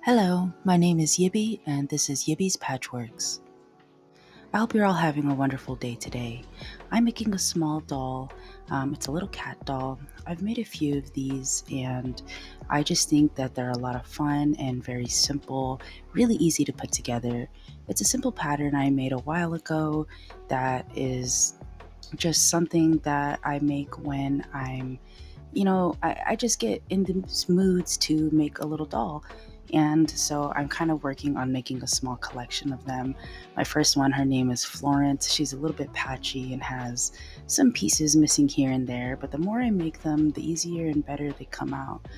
Hello, my name is Yibbi, and this is Yibbi's Patchworks. I hope you're all having a wonderful day today. I'm making a small doll. It's a little cat doll. I've made a few of these, and I just think that they're a lot of fun and very simple, really easy to put together. It's a simple pattern I made a while ago that is just something that I make when I just get in the moods to make a little doll. And so I'm kind of working on making a small collection of them. My first one, her name is Florence. She's a little bit patchy and has some pieces missing here and there, but the more I make them, the easier and better they come out.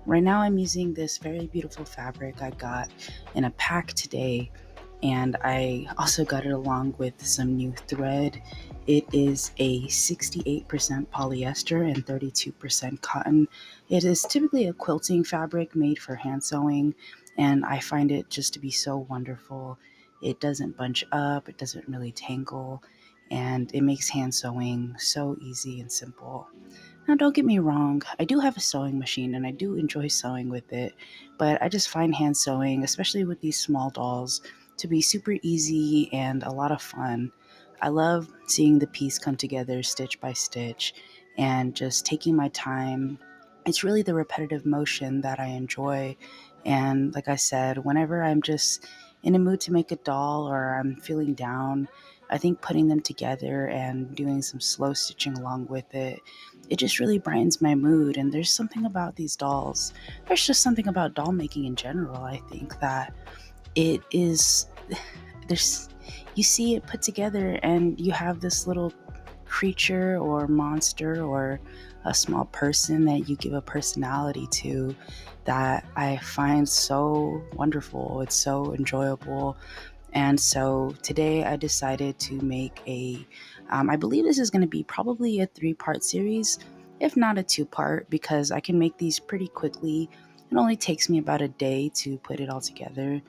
Right now, I'm using this very beautiful fabric I got in a pack today, and I also got it along with some new thread. It is a 68% polyester and 32% cotton. It is typically a quilting fabric made for hand sewing, and I find it just to be so wonderful. It doesn't bunch up, it doesn't really tangle, and it makes hand sewing so easy and simple. Now, don't get me wrong, I do have a sewing machine and I do enjoy sewing with it, but I just find hand sewing, especially with these small dolls, to be super easy and a lot of fun. I love seeing the piece come together stitch by stitch and just taking my time. It's really the repetitive motion that I enjoy. And like I said, whenever I'm just in a mood to make a doll or I'm feeling down, I think putting them together and doing some slow stitching along with it just really brightens my mood. And there's something about these dolls. There's just something about doll making in general. I think that it is, there's, you see it put together and you have this little creature or monster or a small person that you give a personality to that I find so wonderful. It's so enjoyable. And so today I decided to make I believe this is going to be probably a 3-part series, if not a 2-part, because I can make these pretty quickly. It only takes me about a day to put it all together.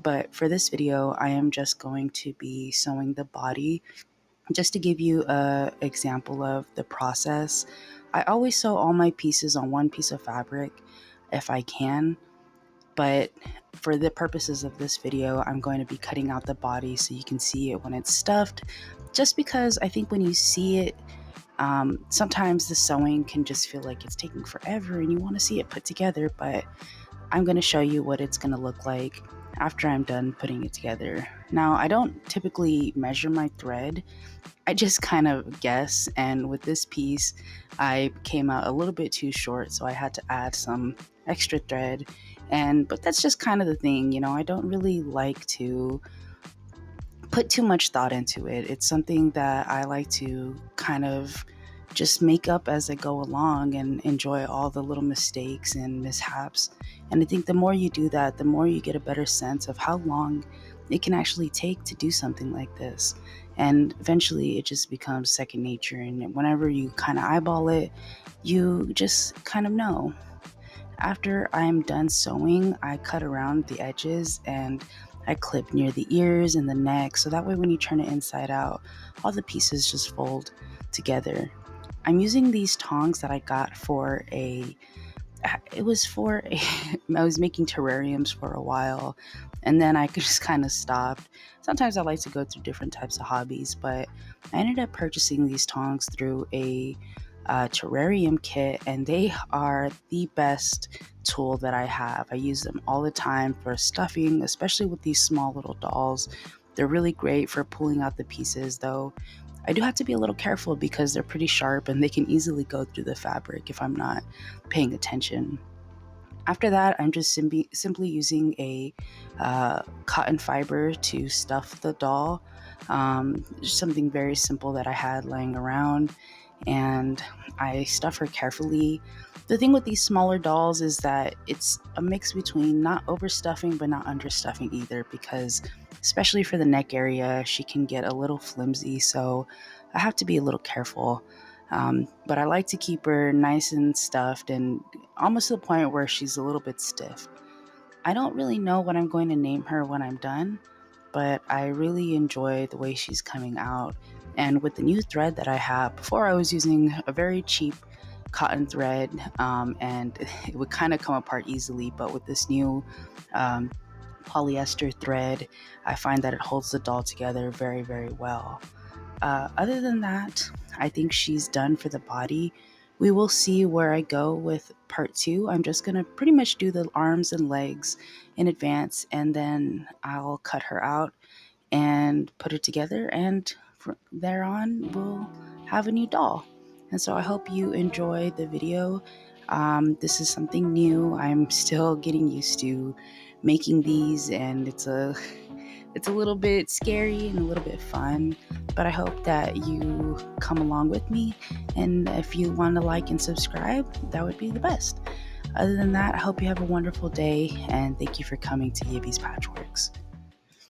But for this video, I am just going to be sewing the body. Just to give you a example of the process, I always sew all my pieces on one piece of fabric if I can, but for the purposes of this video, I'm going to be cutting out the body so you can see it when it's stuffed, just because I think when you see it, sometimes the sewing can just feel like it's taking forever and you want to see it put together, but I'm going to show you what it's going to look like after I'm done putting it together. Now, I don't typically measure my thread. I just kind of guess, and with this piece, I came out a little bit too short, so I had to add some extra thread. But that's just kind of the thing, I don't really like to put too much thought into it. It's something that I like to kind of just make up as I go along and enjoy all the little mistakes and mishaps. And I think the more you do that, the more you get a better sense of how long it can actually take to do something like this. And eventually it just becomes second nature. And whenever you kind of eyeball it, you just kind of know. After I'm done sewing, I cut around the edges and I clip near the ears and the neck, so that way when you turn it inside out, all the pieces just fold together. I'm using these tongs that I got for it was for a, I was making terrariums for a while, and then I just kind of stopped. Sometimes I like to go through different types of hobbies, but I ended up purchasing these tongs through a terrarium kit, and they are the best tool that I have. I use them all the time for stuffing, especially with these small little dolls. They're really great for pulling out the pieces, though I do have to be a little careful because they're pretty sharp and they can easily go through the fabric if I'm not paying attention. After that, I'm just simply using a cotton fiber to stuff the doll. Just something very simple that I had laying around, and I stuff her carefully. The thing with these smaller dolls is that it's a mix between not overstuffing but not understuffing either, because especially for the neck area, she can get a little flimsy, so I have to be a little careful. But I like to keep her nice and stuffed and almost to the point where she's a little bit stiff. I don't really know what I'm going to name her when I'm done, but I really enjoy the way she's coming out. And with the new thread that I have, before I was using a very cheap cotton thread, and it would kind of come apart easily. But with this new polyester thread, I find that it holds the doll together very, very well. Other than that, I think she's done for the body. We will see where I go with part two. I'm just going to pretty much do the arms and legs in advance, and then I'll cut her out and put it together. And from there on, we'll have a new doll. And so I hope you enjoy the video. This is something new. I'm still getting used to making these, and it's a little bit scary and a little bit fun, but I hope that you come along with me. And if you want to like and subscribe, that would be the best. Other than that, I hope you have a wonderful day, and thank you for coming to Yibbi's Patchworks.